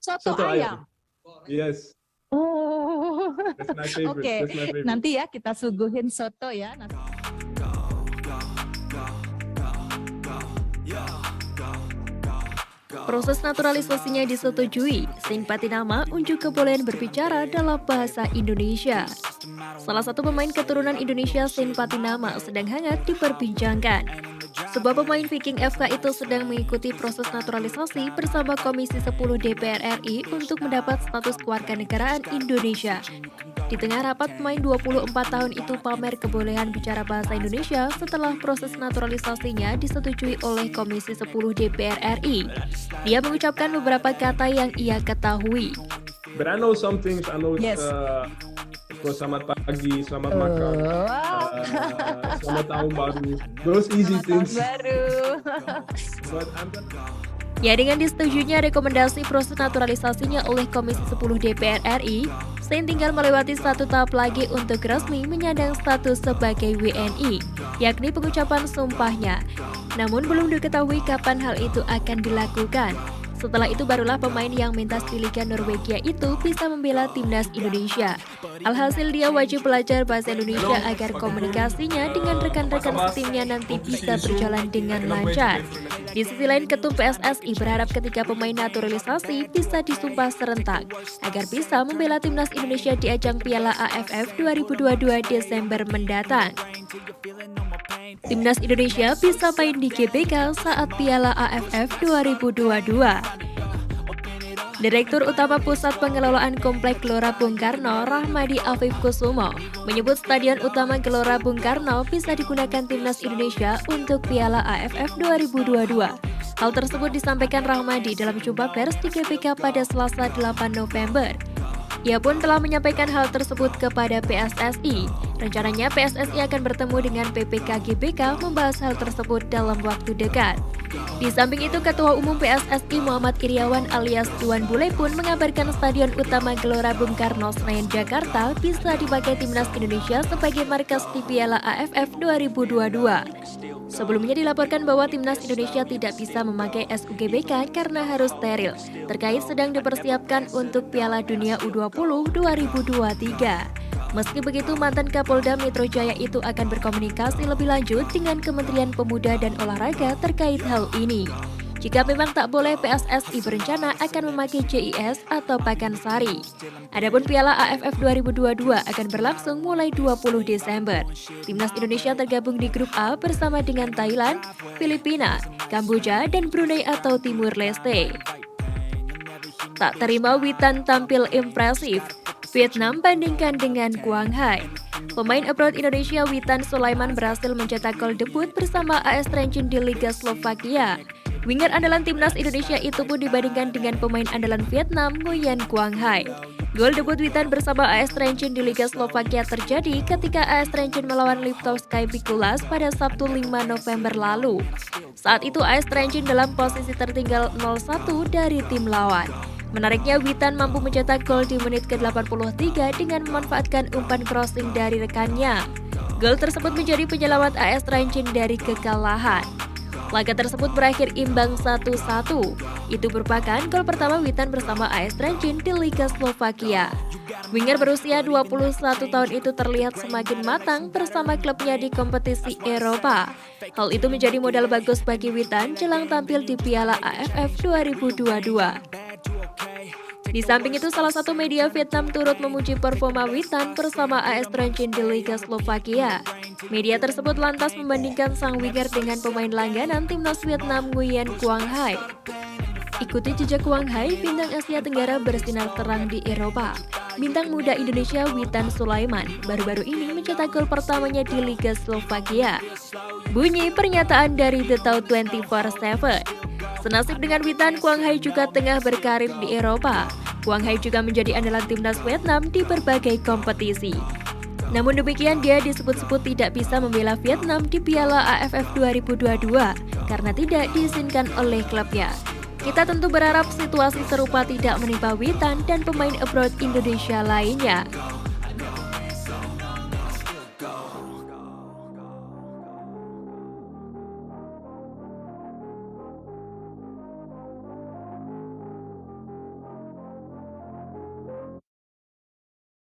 Soto Soto ayam. Yes, Oh, that's my favorite. oke. That's my favorite. Nanti ya kita suguhin soto ya. Proses naturalisasinya disetujui, Saint Patinama unjuk kebolehan berbicara dalam bahasa Indonesia. Salah satu pemain keturunan Indonesia, Saint Patinama, sedang hangat diperbincangkan. Sebuah pemain Viking FK itu sedang mengikuti proses naturalisasi bersama Komisi 10 DPR RI untuk mendapat status kewarganegaraan Indonesia. Di tengah rapat, pemain 24 tahun itu pamer kebolehan bicara bahasa Indonesia setelah proses naturalisasinya disetujui oleh Komisi 10 DPR RI. Dia mengucapkan beberapa kata yang ia ketahui. But I know some things. I know Yes. Selamat pagi, selamat makan, selamat tahun baru. Those easy things. Baru. But I'm gonna... Ya, dengan disetujuinya rekomendasi proses naturalisasinya oleh Komisi 10 DPR RI, Saint tinggal melewati satu tahap lagi untuk resmi menyandang status sebagai WNI, yakni pengucapan sumpahnya. Namun belum diketahui kapan hal itu akan dilakukan. Setelah itu barulah pemain yang mentas di Liga Norwegia itu bisa membela timnas Indonesia. Alhasil dia wajib belajar bahasa Indonesia agar komunikasinya dengan rekan-rekan setimnya nanti bisa berjalan dengan lancar. Di sisi lain, Ketum PSSI berharap ketika pemain naturalisasi bisa disumpah serentak agar bisa membela timnas Indonesia di ajang Piala AFF 2022 Desember mendatang. Timnas Indonesia bisa main di GBK saat Piala AFF 2022. Direktur Utama Pusat Pengelolaan Komplek Gelora Bung Karno, Rahmadi Afif Kusumo, menyebut Stadion Utama Gelora Bung Karno bisa digunakan Timnas Indonesia untuk Piala AFF 2022. Hal tersebut disampaikan Rahmadi dalam jumpa pers di GBK pada Selasa 8 November. Ia pun telah menyampaikan hal tersebut kepada PSSI. Rencananya PSSI akan bertemu dengan PPK GBK membahas hal tersebut dalam waktu dekat. Di samping itu, Ketua Umum PSSI Muhammad Iriawan alias Tuan Bule pun mengabarkan Stadion Utama Gelora Bung Karno Senayan Jakarta bisa dipakai Timnas Indonesia sebagai markas di Piala AFF 2022. Sebelumnya dilaporkan bahwa Timnas Indonesia tidak bisa memakai SUGBK karena harus steril, terkait sedang dipersiapkan untuk Piala Dunia U20 2023. Meski begitu, mantan Kapolda Metro Jaya itu akan berkomunikasi lebih lanjut dengan Kementerian Pemuda dan Olahraga terkait hal ini. Jika memang tak boleh, PSSI berencana akan memakai JIS atau Pakansari. Adapun Piala AFF 2022 akan berlangsung mulai 20 Desember. Timnas Indonesia tergabung di grup A bersama dengan Thailand, Filipina, Kamboja, dan Brunei atau Timur Leste. Tak terima Witan tampil impresif, Vietnam bandingkan dengan Quang Hai. Pemain abroad Indonesia Witan Sulaiman berhasil mencetak gol debut bersama AS Trenčín di Liga Slovakia. Winger andalan timnas Indonesia itu pun dibandingkan dengan pemain andalan Vietnam Nguyen Quang Hai. Gol debut Witan bersama AS Trenčín di Liga Slovakia terjadi ketika AS Trenčín melawan Liptovský Mikuláš pada Sabtu 5 November lalu. Saat itu AS Trenčín dalam posisi tertinggal 0-1 dari tim lawan. Menariknya, Witan mampu mencetak gol di menit ke-83 dengan memanfaatkan umpan crossing dari rekannya. Gol tersebut menjadi penyelamat AS Trenčín dari kekalahan. Laga tersebut berakhir imbang 1-1. Itu merupakan gol pertama Witan bersama AS Trenčín di Liga Slovakia. Winger berusia 21 tahun itu terlihat semakin matang bersama klubnya di kompetisi Eropa. Hal itu menjadi modal bagus bagi Witan jelang tampil di Piala AFF 2022. Di samping itu, salah satu media Vietnam turut memuji performa Witan bersama AS Trenčín di Liga Slovakia. Media tersebut lantas membandingkan sang winger dengan pemain langganan timnas Vietnam Nguyen Quang Hai. Ikuti jejak Quang Hai, bintang Asia Tenggara bersinar terang di Eropa. Bintang muda Indonesia Witan Sulaiman baru-baru ini mencetak gol pertamanya di Liga Slovakia. Bunyi pernyataan dari The Town 24/7. Senasib dengan Witan, Quang Hai juga tengah berkarir di Eropa. Quang Hai juga menjadi andalan timnas Vietnam di berbagai kompetisi. Namun demikian, dia disebut-sebut tidak bisa membela Vietnam di Piala AFF 2022 karena tidak diizinkan oleh klubnya. Kita tentu berharap situasi serupa tidak menimpa Witan dan pemain abroad Indonesia lainnya.